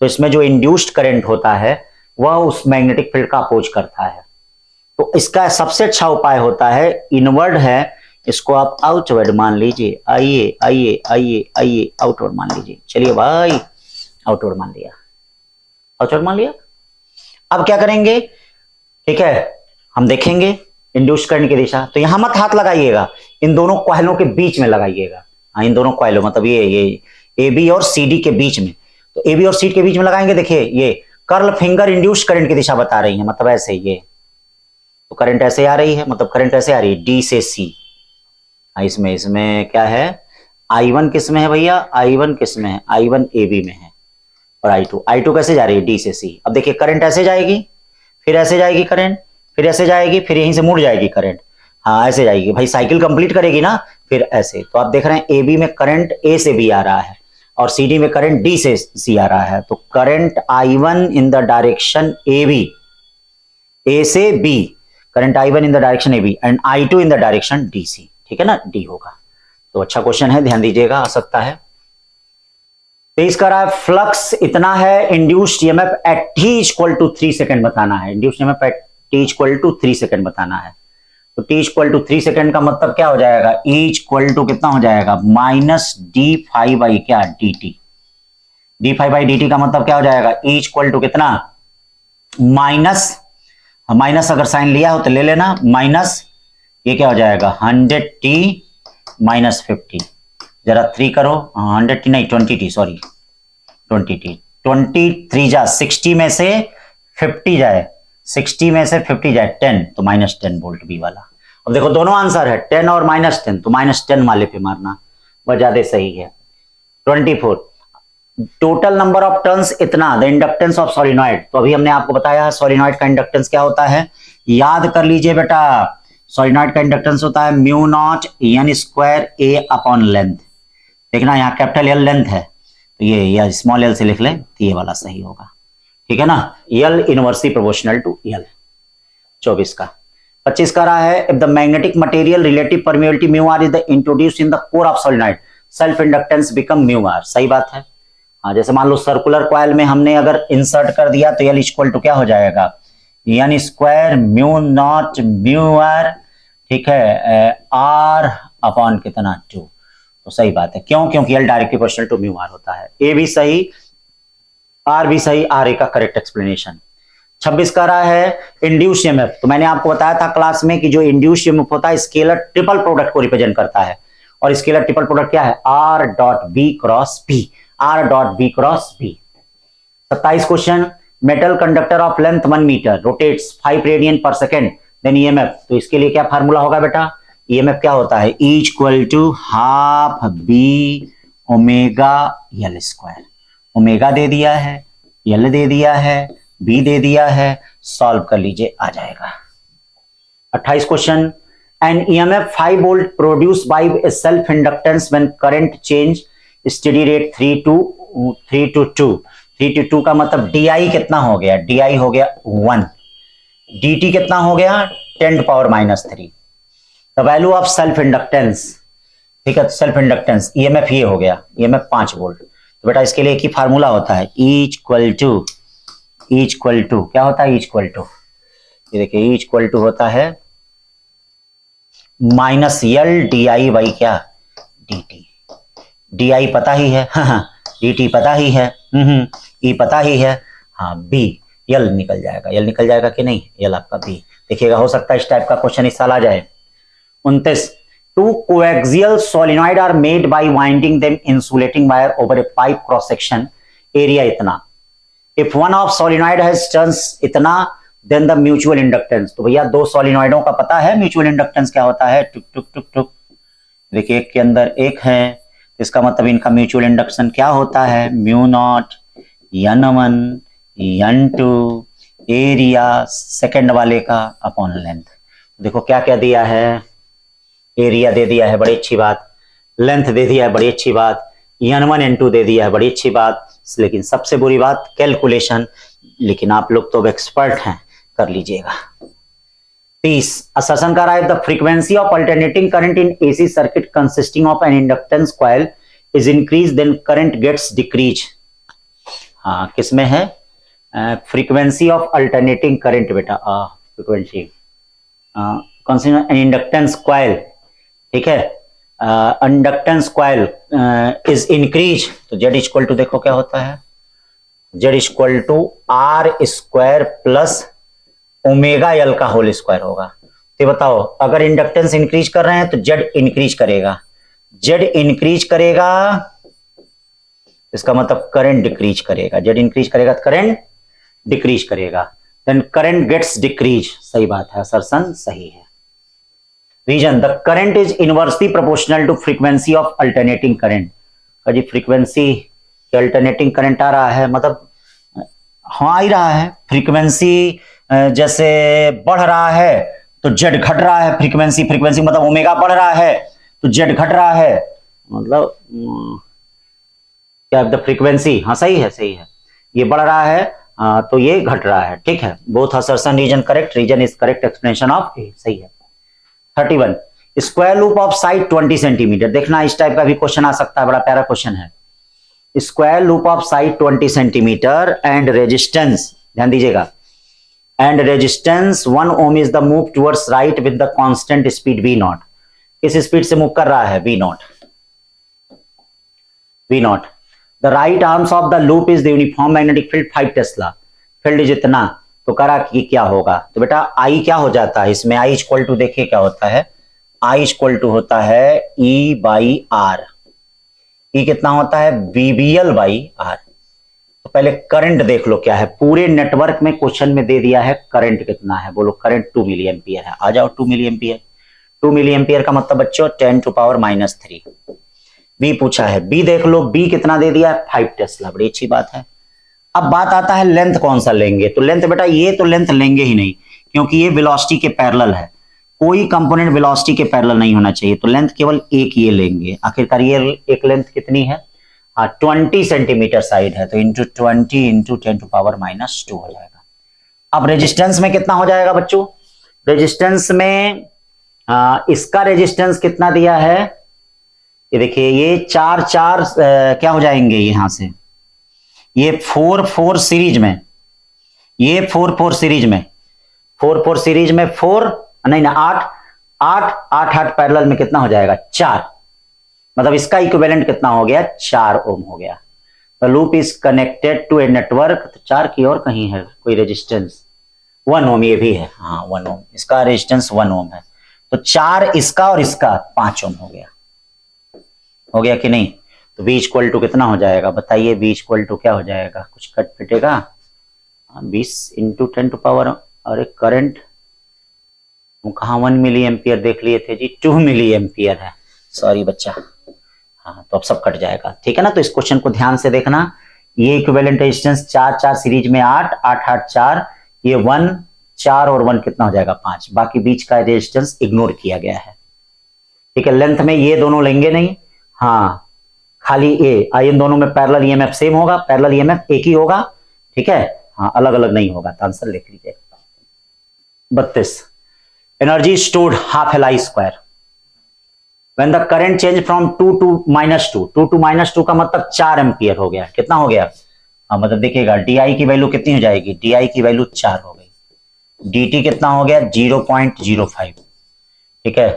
तो इसमें जो इंड्यूस्ड करंट होता है वह उस मैग्नेटिक फील्ड का अपोज करता है। तो इसका सबसे अच्छा उपाय होता है इनवर्ड है, इसको आप आउटवर्ड मान लीजिए, आइए आइए आइए आइए आउटवर्ड मान लीजिए। चलिए भाई, आउटवर्ड मान लिया, आउटवर्ड मान लिया। अब क्या करेंगे, ठीक है, हम देखेंगे इंड्यूस करंट की दिशा। तो यहां मत हाथ लगाइएगा, इन दोनों कॉइलों के बीच में लगाइएगा। हाँ, इन दोनों कॉइलों मतलब ये ए बी और सी डी के बीच में। तो ए बी और सी डी के बीच में लगाएंगे। देखिए ये कर्ल फिंगर इंड्यूस करंट की दिशा बता रही है, मतलब ऐसे ये तो करंट ऐसे आ रही है, मतलब करंट ऐसे आ रही है डी से सी। इसमें इसमें क्या है, I1 किस में है भैया, I1 किस में है, I1 AB में है, और I2 कैसे जा रही है, डी से सी। अब देखिए करंट ऐसे जाएगी, फिर ऐसे जाएगी करंट, फिर ऐसे जाएगी, फिर यहीं से मुड़ जाएगी करंट। हाँ ऐसे जाएगी भाई, साइकिल कंप्लीट करेगी ना, फिर ऐसे। तो आप देख रहे हैं AB में करंट A से B आ रहा है और CD में करंट D से C आ रहा है। तो current I1 in the direction AB, A से B, current I1 in the direction AB and I2 in the direction DC, ठीक है ना, D होगा। तो अच्छा क्वेश्चन है, ध्यान दीजिएगा, आ सकता है। तेईस का रहा है फ्लक्स इतना है, induced EMF at T equal to 3 second बताना है। Induced EMF at T equal to 3 second बताना है। तो टी इक्वल टू 3 सेकंड का मतलब क्या हो जाएगा, ई इक्वल टू कितना हो जाएगा, माइनस डी फाइव बाई क्या D T. D five by D T का मतलब क्या हो जाएगा, ई इक्वल टू कितना, माइनस, माइनस अगर साइन लिया हो तो ले लेना, माइनस ये क्या हो जाएगा 100t माइनस 50। जरा 3 करो, 100t नहीं 20t, सॉरी 20t, 23 जा 60 में से 50 जाए, 60 में से 50 जाए 10, तो माइनस 10 वोल्ट बी वाला। अब देखो दोनों आंसर है 10 और माइनस 10, तो माइनस 10 वाले पे मारना, वह ज्यादा सही है। 24 टोटल नंबर ऑफ टर्न्स इतना, द इंडक्टेंस ऑफ सोलिनॉइड। तो अभी हमने आपको बताया सोलिनॉइड का इंडक्टेंस क्या होता है, याद कर लीजिए बेटा। सोलिनॉइड का इंडक्टेंस होता है म्यू नॉट एन स्क्वायर ए अपॉन लेंथ। देखना यहाँ कैपिटल एल लेंथ है, तो ये या स्मॉल एल से लिख लें तो ये वाला सही होगा, ठीक है ना, L inversely proportional to L. 24 का 25 का रहा है, if the magnetic material relative permeability mu R is the introduced in the core of solenoid, self inductance become mu R. सही बात है। हाँ, जैसे मान लो सर्कुलर कॉइल में हमने अगर इंसर्ट कर दिया तो एल इक्वल टू क्या हो जाएगा, N square mu naught mu R, ठीक है, आर अपॉन कितना 2। तो सही बात है, क्यों, क्योंकि L directly proportional to mu R होता है। ए भी सही, आर भी सही, आर ए का करेक्ट एक्सप्लेनेशन। 26 का रहा है इंड्यूस ईएमएफ। तो मैंने आपको बताया था क्लास में कि जो इंड्यूस ईएमएफ होता है स्केलर ट्रिपल प्रोडक्ट को रिप्रेजेंट करता है, और स्केलर ट्रिपल प्रोडक्ट क्या है, R dot B cross B, R dot B cross B. 27 question, metal conductor of length 1 metre rotates 5 radian per second, then EMF. तो इसके लिए क्या फार्मूला होगा बेटा, ईएमएफ क्या होता है, E equal to half B omega L square. Omega दे दिया है, एल दे दिया है, बी दे दिया है, सॉल्व कर लीजिए आ जाएगा। 28 question, an EMF 5 volt produce by a self inductance when current change steady rate 3 to 2। 3 to 2 का मतलब DI कितना हो गया, DI हो गया 1, DT कितना हो गया 10 to power minus 3। The value of self inductance, ठीक है, सेल्फ इंडक्टेंस ईएमएफ ये हो गया, ईएमएफ 5 वोल्ट। तो बेटा इसके लिए एक ही फार्मूला होता है, E इक्वल टू क्या होता है, E इक्वल टू, ये देखिए E इक्वल टू होता है minus L D I by क्या डी टी। डी आई पता ही है, हाँ, डी टी पता ही है, ई पता ही है, हाँ, बी एल निकल जाएगा, एल निकल जाएगा कि नहीं, एल आपका बी। देखिएगा हो सकता है इस टाइप का क्वेश्चन इस साल आ जाए। 29 two coaxial solenoid are made by winding them insulating wire over a pipe cross section area इतना, if one of solenoid has turns इतना देन द म्यूचुअल इंडक्टेंस। तो भैया दो सोलिनॉइडों का पता है म्यूचुअल इंडक्टेंस क्या होता है, टुक टुक टुक टुक, देखिए एक के अंदर एक है, इसका मतलब इनका म्यूचुअल इंडक्शन क्या होता है, mu naught n1 n2 area second वाले का अपॉन लेंथ। देखो क्या क्या दिया है, एरिया दे दिया है, बड़ी अच्छी बात, लेंथ दे दिया है, बड़ी अच्छी बात, n1 n2 दे दिया है, बड़ी अच्छी बात, लेकिन सबसे बुरी बात कैलकुलेशन। लेकिन आप लोग तो एक्सपर्ट हैं, कर लीजिएगा। 30 असर्शन कर रहा है the frequency of alternating current in AC circuit consisting of an inductance coil is increase then current gets decrease. हाँ, किसमें है, फ्रीक्वेंसी ऑफ अल्टरनेटिंग करंट बेटा, frequency consisting an inductance coil, ठीक है। इंडक्टेंस कॉइल इज इंक्रीज, तो Z equal to देखो क्या होता है, Z equal to R square plus omega L का होल स्क्वायर होगा। तो बताओ अगर इंडक्टेंस इंक्रीज कर रहे हैं तो जेड इंक्रीज करेगा, जेड इंक्रीज करेगा इसका मतलब करंट डिक्रीज करेगा, जेड इंक्रीज करेगा तो करंट डिक्रीज करेगा, देन करंट गेट्स डिक्रीज। सही बात है, असर्शन सही है। Reason, the current is inversely proportional to frequency of alternating current. जी फ्रीक्वेंसी अल्टरनेटिंग करंट आ रहा है, मतलब हाँ आ ही रहा है, फ्रीक्वेंसी जैसे बढ़ रहा है तो जेड घट रहा है, फ्रीक्वेंसी फ्रीक्वेंसी मतलब ओमेगा बढ़ रहा है तो जेड घट रहा है, मतलब क्या द फ्रीक्वेंसी, हाँ सही है सही है, ये बढ़ रहा है तो ये घट रहा है, ठीक है। Both assertion reason correct, reason is correct explanation of A, सही है। 31 square loop of side 20 centimetre, देखना इस टाइप का भी क्वेश्चन आ सकता है, बड़ा प्यारा क्वेश्चन है। Square loop of side 20 centimetre and resistance, ध्यान दीजिएगा, and resistance 1 ohm is the move towards right with the constant speed v naught. किस स्पीड से मूव कर रहा है, v naught, v naught. The right arms of the loop is the uniform magnetic field 5 tesla, field जितना तो करा कि क्या होगा, तो बेटा आई क्या हो जाता है इसमें, आई इक्वल टू देखिए क्या होता है, आई इक्वल टू होता है ई बाई आर, ई कितना होता है बीबीएल बाई आर। तो पहले करंट देख लो क्या है, पूरे नेटवर्क में क्वेश्चन में दे दिया है करंट कितना है, बोलो करंट 2 मिली एम्पियर है, आ जाओ 2 मिली एम्पियर, 2 मिली एम्पियर का मतलब बच्चों 10 टू पावर -3। बी पूछा है, बी देख लो, बी कितना दे दिया है 5 टेस्ला, बड़ी अच्छी बात है। अब बात आता है लेंथ कौन सा लेंगे, तो लेंथ बेटा ये तो लेंथ लेंगे ही नहीं क्योंकि ये वेलोसिटी के पैरेलल है, कोई कंपोनेंट वेलोसिटी के पैरेलल नहीं होना चाहिए, तो लेंथ केवल एक ये लेंगे। आखिरकार ये एक लेंथ कितनी है, 20 सेंटीमीटर साइड है, तो इंटू 20 इंटू 10 टू पावर -2 हो जाएगा। अब रेजिस्टेंस में कितना हो जाएगा बच्चों, रेजिस्टेंस में इसका रेजिस्टेंस कितना दिया है, ये देखिए ये 4 क्या हो जाएंगे यहां से, ये 4 सीरीज में, ये 4 सीरीज में, 4 सीरीज में 4 नहीं ना 8 पैरेलल में कितना हो जाएगा 4, मतलब इसका इक्विवेलेंट कितना हो गया 4 ओम हो गया। The loop is connected to a network, तो 4 की और कहीं है कोई रेजिस्टेंस 1 ओम, ये भी है हाँ 1 ओम, इसका रेजिस्टेंस 1 ओम है, तो 4 इसका और इसका 5 ओम हो गया कि नहीं। तो v इक्वल टू कितना हो जाएगा बताइए, v इक्वल टू क्या हो जाएगा, कुछ कट पिटेगा 20 इंटू 10 टू पावर, अरे करंट कहा 1 मिली एम्पियर देख लिए थे जी, 2 मिली एम्पियर है, सॉरी बच्चा, हाँ तो अब सब कट जाएगा, ठीक है ना। तो इस क्वेश्चन को ध्यान से देखना, ये इक्विवेलेंट रेजिस्टेंस 4 सीरीज में 8 4, ये 1 4 और 1 कितना हो जाएगा 5, बाकी बीच का रेजिस्टेंस इग्नोर किया गया है, ठीक है। लेंथ में ये दोनों लेंगे नहीं, हाँ खाली ए, इन दोनों में पैरेलल ईएमएफ सेम होगा, पैरेलल ईएमएफ एक ही होगा, ठीक है, हाँ अलग अलग नहीं होगा, तो आंसर लिख लीजिए। 32 energy stored half L I square when the current change from 2 to -2, 2 to -2 का मतलब 4 एम्पियर हो गया, कितना हो गया, हाँ मतलब देखिएगा डी आई की वैल्यू कितनी हो जाएगी, डी आई की वैल्यू 4 हो गई, डी टी कितना हो गया 0.05, ठीक है।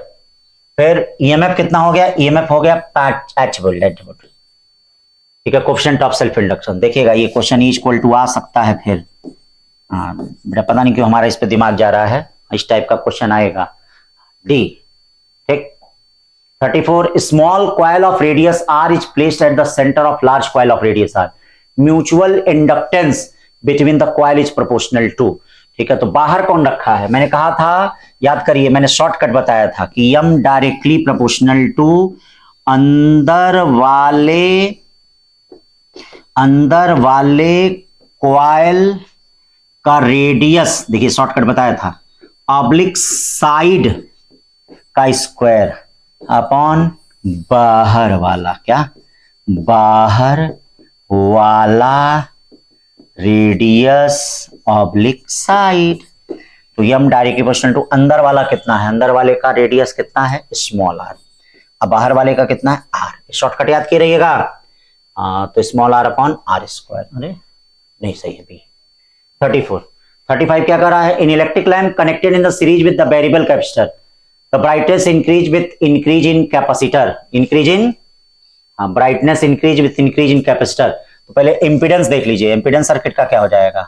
फिर ईएमएफ कितना हो गया, ईएमएफ हो गया 5 वोल्ट, ठीक है। कोएफिशिएंट ऑफ सेल्फ इंडक्शन देखिएगा, ये क्वेश्चन इज इक्वल टू आ सकता है, फिर हाँ बेटा पता नहीं क्यों हमारा इस पे दिमाग जा रहा है, इस टाइप का क्वेश्चन आएगा डी, ठीक। 34 small coil of radius R is placed at the centre of large coil of radius R, mutual inductance between the coil is proportional to, ठीक है। तो बाहर कौन रखा है, मैंने कहा था याद करिए, मैंने शॉर्टकट बताया था कि m डायरेक्टली प्रोपोर्शनल टू अंदर वाले कॉइल का रेडियस, देखिए शॉर्टकट बताया था, ऑब्लिक साइड का स्क्वायर अपॉन बाहर वाला, क्या बाहर वाला रेडियस ऑब्लिक साइड, तो यम डायरेक्टली प्रोपोर्शनल टू अंदर वाला कितना है, अंदर वाले का रेडियस कितना है स्मॉल आर, अब बाहर वाले का कितना है आर, शॉर्टकट याद किए रहिएगा, तो small R upon R square, अरे नहीं सही है बी। 34 35 क्या कर रहा है, in electric lamp connected in the series with the variable capacitor the brightness increase with increase in capacitor, increase in, हाँ brightness increase with increase in capacitor. तो पहले इंपीडेंस देख लीजिए, इंपीडेंस सर्किट का क्या हो जाएगा,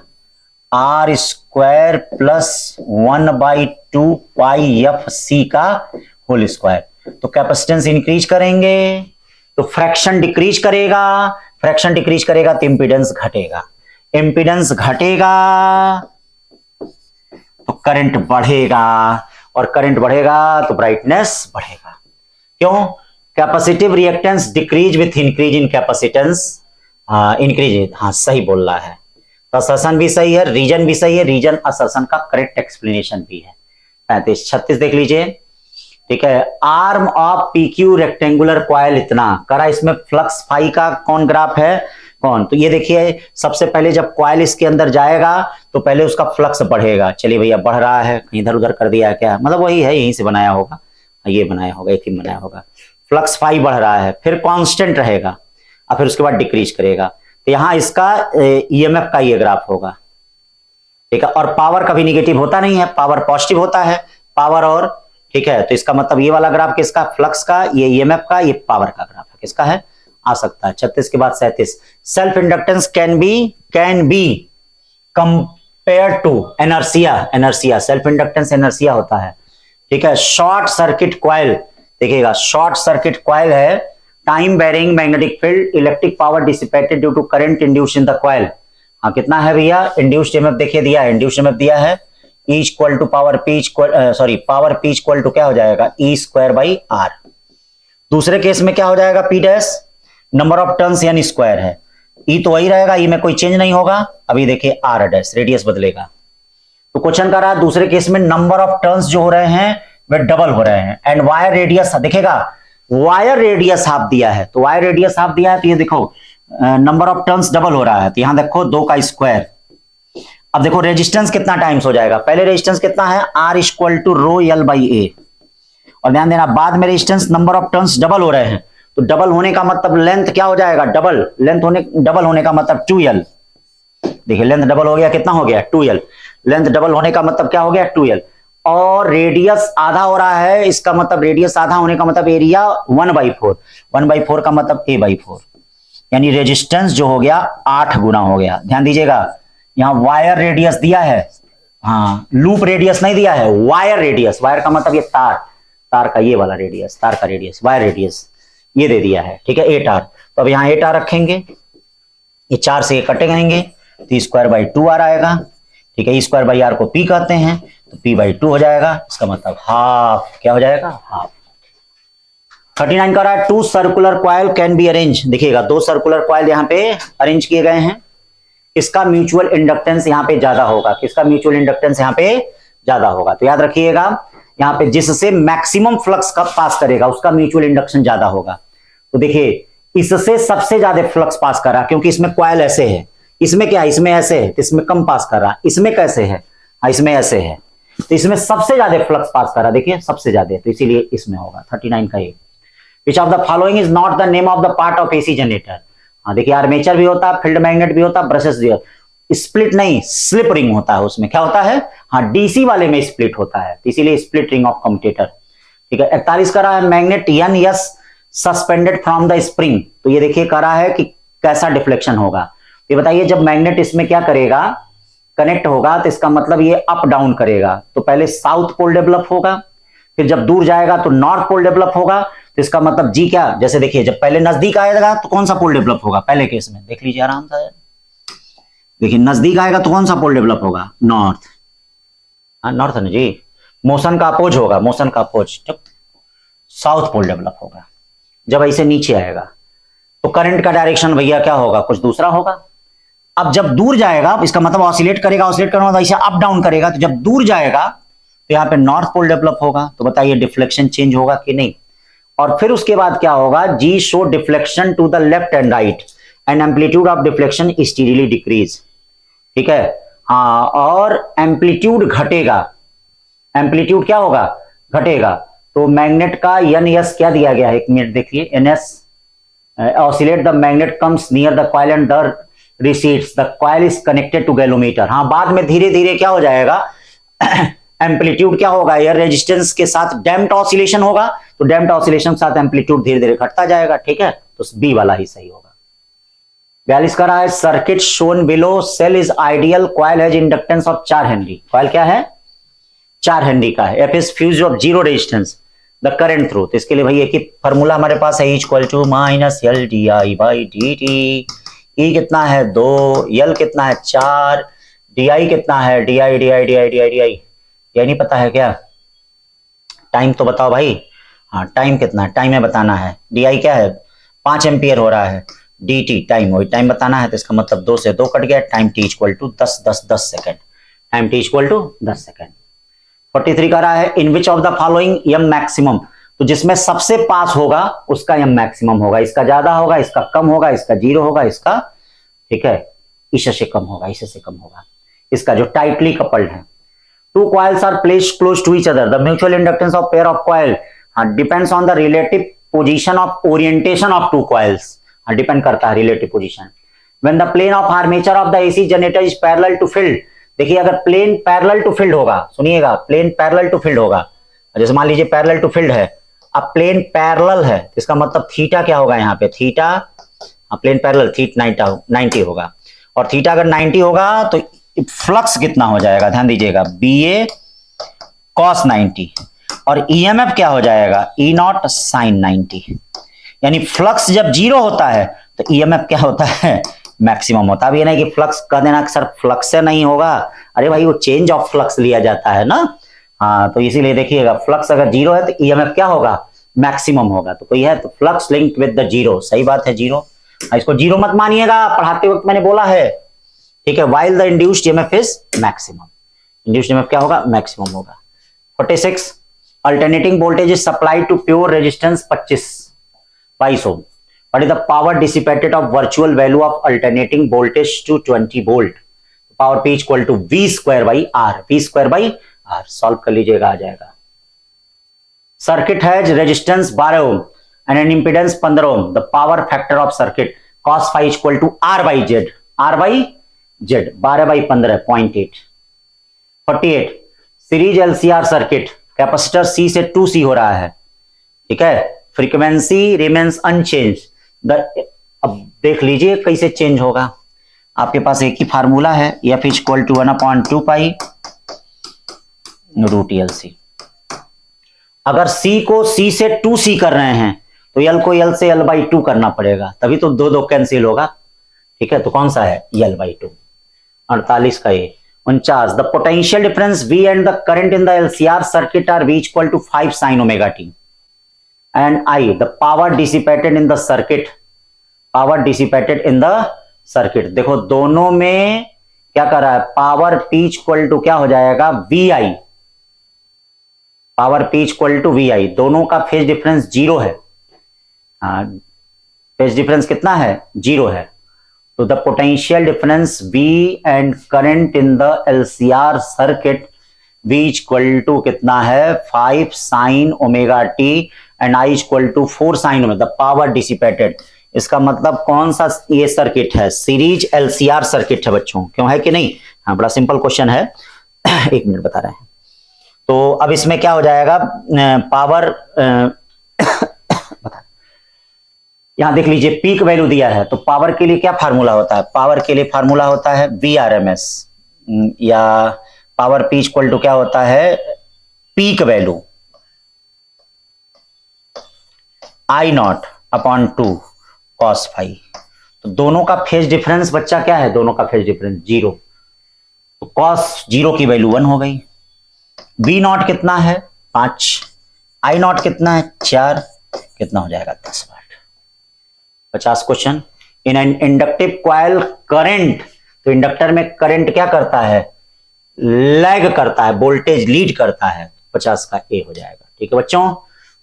R square plus 1/2 pi F C का होल स्क्वायर। तो कैपेसिटेंस इंक्रीज करेंगे तो फ्रैक्शन डिक्रीज करेगा, फ्रैक्शन डिक्रीज करेगा तो इंपीडेंस घटेगा, इंपीडेंस घटेगा तो करंट बढ़ेगा, और करंट बढ़ेगा तो ब्राइटनेस बढ़ेगा। क्यों, capacitive reactance decrease with increase in capacitance, increase, हाँ सही बोल रहा है। तो असर्शन भी सही है, रीजन भी सही है, रीजन असर्शन का करेक्ट एक्सप्लेनेशन भी है। 35-36 देख लीजिए, ठीक है। Arm of PQ rectangular coil इतना करा, इसमें फ्लक्स फाई का कौन ग्राफ है, कौन, तो ये देखिए सबसे पहले जब कॉइल इसके अंदर जाएगा तो पहले उसका फ्लक्स बढ़ेगा। चलिए भैया बढ़ रहा है, कहीं इधर उधर कर दिया क्या, मतलब वही है, यहीं से बनाया होगा, ये बनाया होगा, एक ही बनाया होगा। फ्लक्स फाई बढ़ रहा है, फिर कांस्टेंट रहेगा और फिर उसके बाद डिक्रीज करेगा। तो यहां इसका ईएमएफ का ये ग्राफ होगा, ठीक है। और पावर कभी निगेटिव होता नहीं है, पावर पॉजिटिव होता है, पावर और, ठीक है। तो इसका मतलब ये वाला ग्राफ किसका, फ्लक्स का, ये ईएमएफ का, ये पावर का ग्राफ है, किसका है, आ सकता है। 36 के बाद 37, self inductance can be compare to inertia, inertia, self inductance inertia होता है, ठीक है। शॉर्ट सर्किट कॉइल, देखिएगा शॉर्ट सर्किट कॉइल है, time varying magnetic field, electric power dissipated due to current induced in the coil. हाँ कितना है भैया, इंड्यूस्ड ईएमएफ देखिए दिया है, इंड्यूस्ड ईएमएफ दिया है, E equal to power P sorry power P equal to क्या हो जाएगा, E स्क्वायर बाई R। दूसरे केस में क्या हो जाएगा, P dash number of turns यानी स्क्वायर है, E तो वही रहेगा, E में कोई चेंज नहीं होगा। अभी देखिए R डैश रेडियस बदलेगा। तो क्वेश्चन कर रहा है दूसरे केस में नंबर ऑफ टर्न्स जो हो रहे हैं वे डबल हो रहे हैं, एंड वायर रेडियस देखिएगा, वायर रेडियस हाफ दिया है, तो वायर रेडियस हाफ दिया है तो ये देखो नंबर ऑफ टर्न्स डबल हो रहा है, तो यहां देखो 2 का स्क्वायर। अब देखो रेजिस्टेंस कितना टाइम्स हो जाएगा, पहले रेजिस्टेंस कितना है, R equal to rho L by A, और ध्यान देना बाद में resistance number of turns double हो रहे हैं, तो डबल होने का मतलब लेंथ क्या हो जाएगा, डबल लेंथ होने, डबल होने का मतलब 2L। देखिए लेंथ डबल हो गया, कितना हो गया 2L, लेंथ डबल होने का मतलब क्या हो गया 2L, और रेडियस आधा हो रहा है, इसका मतलब रेडियस आधा होने का मतलब एरिया 1/4, 1/4 का मतलब A/4, यानी रेजिस्टेंस जो हो गया 8 गुना हो गया। ध्यान दीजिएगा यहां वायर रेडियस दिया है, हाँ लूप रेडियस नहीं दिया है, वायर रेडियस, वायर का मतलब ये तार, तार का ये वाला रेडियस, तार का रेडियस, वायर रेडियस ये दे दिया है, ठीक है 8R। तो अब यहां 8R रखेंगे, ये 4 से ये कटे जाएंगे तो E स्क्वायर बाई 2R आएगा, ठीक है। E स्क्वायर बाई R को P कहते हैं, तो P/2 हो जाएगा, इसका मतलब हाफ, क्या हो जाएगा हाफ। 39 का रहा है, 2 circular coil can be arrange, देखिएगा 2 सर्कुलर कॉइल यहाँ पे अरेंज किए गए हैं, इसका म्यूचुअल इंडक्टेंस यहाँ पे ज्यादा होगा, किसका म्यूचुअल इंडक्टेंस यहाँ पे ज्यादा होगा, तो याद रखिएगा यहाँ पे जिससे मैक्सिमम फ्लक्स का पास करेगा उसका म्यूचुअल इंडक्शन ज्यादा होगा। तो देखिए इससे सबसे ज्यादा फ्लक्स पास कर रहा, क्योंकि इसमें कॉइल ऐसे है, इसमें क्या है, इसमें ऐसे है, तो इसमें कम पास कर रहा, इसमें कैसे है, इसमें ऐसे है, तो इसमें सबसे ज्यादा फ्लक्स पास कर रहा, देखिए सबसे ज्यादा, तो इसीलिए इसमें होगा 39 का ये। विच of the following is not the name of the part of AC generator, हाँ देखिए आर्मेचर भी होता है, फील्ड मैग्नेट भी होता है, ब्रशेस भी होता है, स्प्लिट नहीं स्लिप रिंग होता है, उसमें क्या होता है, हाँ डीसी वाले में स्प्लिट होता है, तो इसीलिए स्प्लिट रिंग ऑफ कम्यूटेटर, ठीक है। 41 का रहा है, magnet NS suspended from the spring, तो ये देखिए कह रहा है कि कैसा डिफ्लेक्शन होगा, ये बताइए जब मैग्नेट इसमें क्या करेगा, कनेक्ट होगा, तो इसका मतलब ये अप डाउन करेगा, तो पहले साउथ पोल डेवलप होगा, फिर जब दूर जाएगा तो नॉर्थ पोल डेवलप होगा, तो इसका मतलब जी क्या, जैसे देखिए जब पहले नजदीक आएगा तो कौन सा पोल डेवलप होगा, पहले केस में देख लीजिए आराम से, देखिए नजदीक आएगा तो कौन सा पोल डेवलप होगा, नॉर्थ, हाँ नॉर्थ है ना जी, मोशन का अपोज होगा, मोशन का अपोज, जब साउथ पोल डेवलप होगा, जब ऐसे नीचे आएगा तो करंट का डायरेक्शन भैया क्या होगा, कुछ दूसरा होगा। अब जब दूर जाएगा इसका मतलब ऑसिलेट करेगा, ऑसिलेट करने वाला ऐसे अप डाउन करेगा, तो जब दूर जाएगा तो यहाँ पे नॉर्थ पोल डेवलप होगा, तो बताइए डिफ्लेक्शन चेंज होगा कि नहीं। और फिर उसके बाद क्या होगा, G show deflection to the left and right and amplitude of deflection steadily decrease, ठीक है, हाँ, और एम्पलीट्यूड घटेगा, एम्पलीट्यूड क्या होगा, घटेगा, तो मैग्नेट का NS क्या दिया गया है, एक मिनट देखिए, NS oscillate the magnet comes near the coil and the recedes the coil is connected to galvanometer, हाँ बाद में धीरे धीरे क्या हो जाएगा एम्पलीट्यूड क्या होगा, एयर रेजिस्टेंस के साथ डैम्प्ड ऑसिलेशन होगा, तो डैम्प्ड ऑसिलेशन के साथ एम्पलीट्यूड धीरे धीरे घटता जाएगा, ठीक है, तो बी वाला ही सही होगा। 42 का रहा है circuit shown below cell is ideal coil has inductance of 4 henry. Coil क्या है, 4 हेनरी का है। F is fuse of zero resistance the current through, तो इसके लिए भाई एक ही फॉर्मूला हमारे पास है, is equal to minus L D I by D T. E कितना है 2, एल कितना है 4, डी आई कितना है D I D I D I D I D I, ये नहीं पता है क्या, टाइम तो बताओ भाई। हाँ टाइम कितना है, टाइम में बताना है। डी आई क्या है 5 एम्पियर हो रहा है, डी टी टाइम, वही टाइम बताना है, तो इसका मतलब 2 से 2 कट गया, time T equal to 10 second, time T equal to 10 second. 43 का रहा है in which of the following M maximum, तो जिसमें सबसे पास होगा उसका एम मैक्सिमम होगा, इसका ज्यादा होगा, इसका कम होगा, इसका 0 होगा, इसका ठीक है इससे कम होगा, इससे कम होगा, इसका जो टाइटली कपल्ड है। Two coils are placed close to each other, the mutual inductance of pair of coil depends on the relative position of orientation of two coils, depend करता है relative position. When the plane of armature of the AC generator is parallel to field, देखिए अगर plane parallel to field होगा, सुनिएगा plane parallel to field होगा, जैसे मान लीजिए पैरेलल टू फील्ड है, अब प्लेन पैरेलल है तो इसका मतलब थीटा क्या होगा यहाँ पे, थीटा प्लेन पैरेलल थीटा 90 होगा, और थीटा अगर 90 होगा तो फ्लक्स कितना हो जाएगा, ध्यान दीजिएगा बी ए कॉस 90, और ईएमएफ क्या हो जाएगा ई नॉट साइन 90, यानी फ्लक्स जब 0 होता है तो ईएमएफ क्या होता है मैक्सिमम होता है। अब ये नहीं कि फ्लक्स कह देना कि सर फ्लक्स से नहीं होगा, अरे भाई वो चेंज ऑफ फ्लक्स लिया जाता है ना, हाँ तो इसीलिए देखिएगा फ्लक्स अगर 0 है तो ईएमएफ क्या होगा मैक्सिमम होगा, तो कोई है तो फ्लक्स लिंक्ड विद द 0, सही बात है 0, इसको 0 मत मानिएगा, पढ़ाते वक्त मैंने बोला है, ठीक है, while the induced EMF is maximum, induced EMF क्या होगा मैक्सिमम होगा। 46 alternating voltage is supplied to pure resistance 22 ohm, what is the power dissipated of virtual value of alternating voltage to 20 volt, power P equal to V square by R, V square by R, solve कर लीजिएगा आ जाएगा। Circuit has resistance 12 ohm and an impedance 15 ohm, the power factor of circuit cos phi equal to R by Z, R by Z 12 by 15 0.8। 48 series LCR circuit, capacitor C से 2C हो रहा है, ठीक है, frequency remains unchange, अब देख लीजिए कैसे चेंज होगा, आपके पास एक ही फार्मूला है, F equal to 1/2 pi root LC। अगर C को C से 2C कर रहे हैं तो L को L से L/2 करना पड़ेगा, तभी तो 2 कैंसिल होगा, ठीक है, तो कौन सा है L/2। 48 का ये। 49 the potential difference V and the current in the LCR circuit are V equal to 5 sin omega t and I the power dissipated in the circuit, power dissipated in the circuit, देखो दोनों में क्या कर रहा है, power P equal to क्या हो जाएगा VI, power P equal to VI, दोनों का फेज डिफरेंस 0 है, फेज डिफरेंस कितना है 0 है, तो the potential difference V and current in the LCR circuit V equal to कितना है 5 sin omega t and I equal to 4 sin omega, the power dissipated, इसका मतलब कौन सा ये सर्किट है, सीरीज LCR सर्किट है बच्चों, क्यों है कि नहीं, हाँ बड़ा सिंपल क्वेश्चन है, 1 मिनट बता रहे हैं। तो अब इसमें क्या हो जाएगा, पावर बता, यहां देख लीजिए पीक वैल्यू दिया है, तो पावर के लिए क्या फार्मूला होता है, पावर के लिए फार्मूला होता है VRMS, या पावर P इक्वल टू क्या होता है peak value I0/2 cos phi, तो दोनों का फेज डिफरेंस बच्चा क्या है, दोनों का फेज डिफरेंस 0, तो cos 0 की वैल्यू 1 हो गई, V0 कितना है 5, I0 कितना है 4, कितना हो जाएगा 10 वाट। 50 question in an inductive coil current, तो इंडक्टर में करंट क्या करता है, लैग करता है, वोल्टेज लीड करता है, 50 का ए हो जाएगा, ठीक है बच्चों।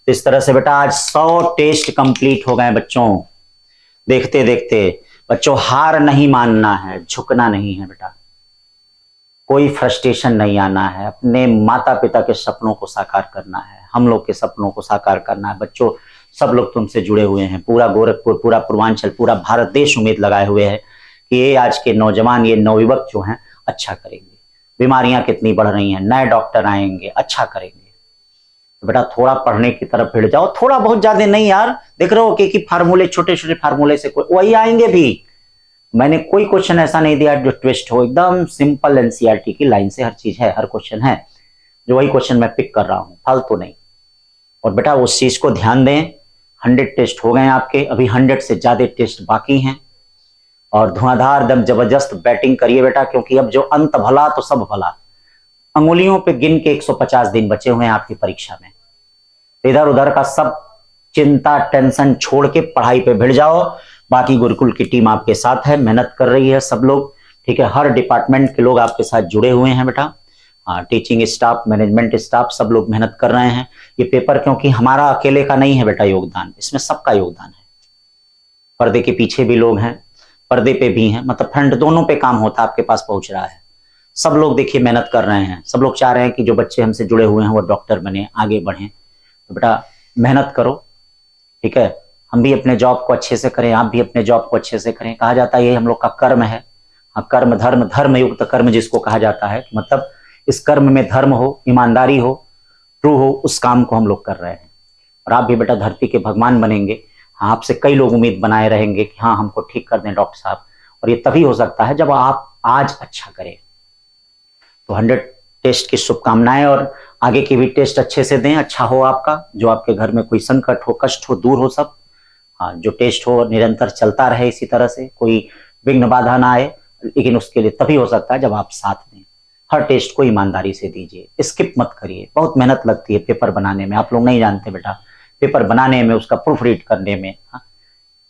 तो इस तरह से बेटा आज 100 टेस्ट कंप्लीट हो गए बच्चों, देखते देखते बच्चों हार नहीं मानना है, झुकना नहीं है बेटा, कोई फ्रस्ट्रेशन नहीं आना है, अपने माता पिता के सपनों को साकार करना है, हम लोग के सपनों को साकार करना है बच्चों, सब लोग तुमसे जुड़े हुए हैं, पूरा गोरखपुर, पूरा पूर्वांचल, पूरा भारत देश उम्मीद लगाए हुए है कि ये आज के नौजवान, ये नवयुवक जो हैं अच्छा करेंगे। बीमारियां कितनी बढ़ रही हैं, नए डॉक्टर आएंगे, अच्छा करेंगे। तो बेटा थोड़ा पढ़ने की तरफ भिड़ जाओ, थोड़ा बहुत ज्यादा नहीं यार, देख रहे हो कि फार्मूले, छोटे छोटे फार्मूले से कोई वही आएंगे भी। मैंने कोई क्वेश्चन ऐसा नहीं दिया जो ट्विस्ट हो, एकदम सिंपल एनसीईआरटी की लाइन से हर चीज है, हर क्वेश्चन है, जो वही क्वेश्चन मैं पिक कर रहा हूं, फालतू नहीं। और बेटा उस चीज को ध्यान दें, 100 टेस्ट हो गए आपके, अभी 100 से ज्यादा टेस्ट बाकी हैं, और धुआंधार एकदम जबरदस्त बैटिंग करिए बेटा, क्योंकि अब जो अंत भला तो सब भला, अंगुलियों पे गिन के 150 दिन बचे हुए हैं आपकी परीक्षा में। इधर उधर का सब चिंता टेंशन छोड़ के पढ़ाई पे भिड़ जाओ। बाकी गुरुकुल की टीम आपके साथ है, मेहनत कर रही है सब लोग, ठीक है, हर डिपार्टमेंट के लोग आपके साथ जुड़े हुए हैं बेटा, हाँ, टीचिंग स्टाफ, मैनेजमेंट स्टाफ, सब लोग मेहनत कर रहे हैं। ये पेपर क्योंकि हमारा अकेले का नहीं है बेटा योगदान, इसमें सबका योगदान है। पर्दे के पीछे भी लोग हैं, पर्दे पे भी हैं, मतलब फ्रंट दोनों पे काम होता है, आपके पास पहुंच रहा है। सब लोग देखिए मेहनत कर रहे हैं, सब लोग चाह रहे हैं कि जो बच्चे हमसे जुड़े हुए हैं वो डॉक्टर बने, आगे बढ़ें। तो बेटा मेहनत करो, ठीक है, हम भी अपने जॉब को अच्छे से करें, आप भी अपने जॉब को अच्छे से करें। कहा जाता है ये हम लोग का कर्म है, हाँ, कर्म धर्म, धर्म युक्त कर्म जिसको कहा जाता है, मतलब इस कर्म में धर्म हो, ईमानदारी हो, ट्रू हो, उस काम को हम लोग कर रहे हैं। और आप भी बेटा धरती के भगवान बनेंगे, हाँ, आपसे कई लोग उम्मीद बनाए रहेंगे कि हाँ हमको ठीक कर दें डॉक्टर साहब, और ये तभी हो सकता है जब आप आज अच्छा करें। तो 100 टेस्ट की शुभकामनाएं, और आगे के भी टेस्ट अच्छे से दें, अच्छा हो आपका, जो आपके घर में कोई संकट हो, कष्ट हो, दूर हो सब, हाँ, जो टेस्ट हो निरंतर चलता रहे इसी तरह से, कोई विघ्न बाधा ना आए, लेकिन उसके लिए तभी हो सकता है जब आप साथ दें। हर टेस्ट को ईमानदारी से दीजिए, स्किप मत करिए, बहुत मेहनत लगती है पेपर बनाने में, आप लोग नहीं जानते बेटा, पेपर बनाने में, उसका प्रूफ रीड करने में, हाँ,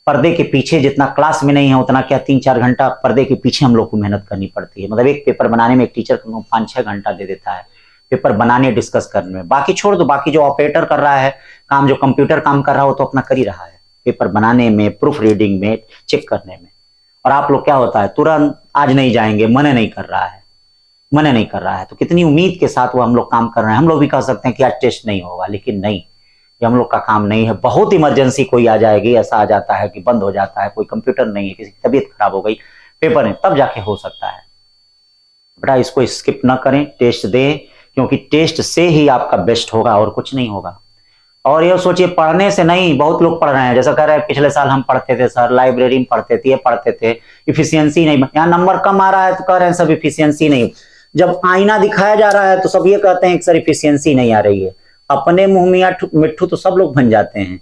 पर्दे के पीछे जितना क्लास में नहीं है उतना क्या 3-4 घंटा पर्दे के पीछे हम लोग को मेहनत करनी पड़ती है। मतलब एक पेपर बनाने में एक टीचर 5-6 घंटा दे देता है पेपर बनाने, डिस्कस करने में। बाकी छोड़ दो, बाकी जो ऑपरेटर कर रहा है काम, जो कंप्यूटर काम कर रहा हो तो अपना कर ही रहा है, पेपर बनाने में, प्रूफ रीडिंग में, चेक करने में। और आप लोग क्या होता है, तुरंत आज नहीं जाएंगे, मन नहीं कर रहा है, मन नहीं कर रहा है, तो कितनी उम्मीद के साथ वो हम लोग काम कर रहे हैं। हम लोग भी कह सकते हैं कि आज टेस्ट नहीं होगा, लेकिन नहीं, ये हम लोग का काम नहीं है। बहुत इमरजेंसी कोई आ जाएगी, ऐसा आ जाता है कि बंद हो जाता है, कोई कंप्यूटर नहीं है, किसी की तबीयत खराब हो गई, पेपर है, तब जाके हो सकता है। बेटा इसको स्किप ना करें, टेस्ट दें, क्योंकि टेस्ट से ही आपका बेस्ट होगा और कुछ नहीं होगा। और ये सोचिए पढ़ने से नहीं, बहुत लोग पढ़ रहे हैं, जैसा कह रहे हैं पिछले साल हम पढ़ते थे सर, लाइब्रेरी में पढ़ते थे, ये पढ़ते थे, इफिशियंसी नहीं, यहाँ नंबर कम आ रहा है तो कह रहे हैं सब इफिशियंसी नहीं। जब आईना दिखाया जा रहा है तो सब ये कहते हैं कि सर इफिशियंसी नहीं आ रही है। अपने मुंह में मिट्ठू तो सब लोग बन जाते हैं।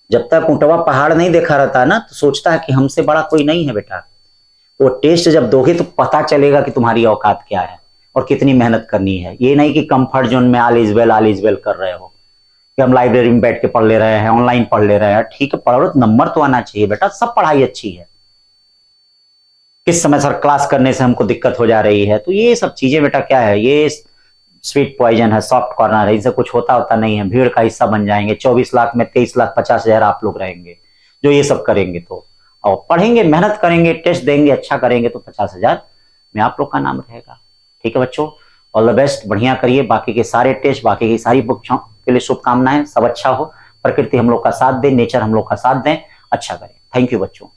जब तक ऊंटवा पहाड़ नहीं देखा रहता ना तो सोचता है कि हमसे बड़ा कोई नहीं है बेटा। वो टेस्ट जब दोगे तो पता चलेगा कि तुम्हारी औकात क्या है और कितनी मेहनत करनी है। ये नहीं कि कंफर्ट जोन में ऑल इज वेल कर रहे हो, कि हम लाइब्रेरी में बैठ के पढ़ ले रहे हैं, ऑनलाइन पढ़ ले रहे हैं। ठीक है, पढ़ो तो नंबर तो आना चाहिए बेटा, सब पढ़ाई अच्छी है। किस समय सर क्लास करने से हमको दिक्कत हो जा रही है, तो ये सब चीजें बेटा क्या है, ये स्वीट पॉइजन है, सॉफ्ट कॉर्नर है, इनसे कुछ होता नहीं है। भीड़ का हिस्सा बन जाएंगे। 24 लाख में 23,50,000 आप लोग रहेंगे जो ये सब करेंगे। तो और पढ़ेंगे, मेहनत करेंगे, टेस्ट देंगे, अच्छा करेंगे तो 50,000 में आप लोग का नाम रहेगा। ठीक है बच्चों, ऑल द बेस्ट, बढ़िया करिए। बाकी के सारे टेस्ट, बाकी की सारी बुक्स के लिए शुभकामनाएं, सब अच्छा हो, प्रकृति हम लोग का साथ दे, नेचर हम लोग का साथ दें, अच्छा करें। थैंक यू बच्चों।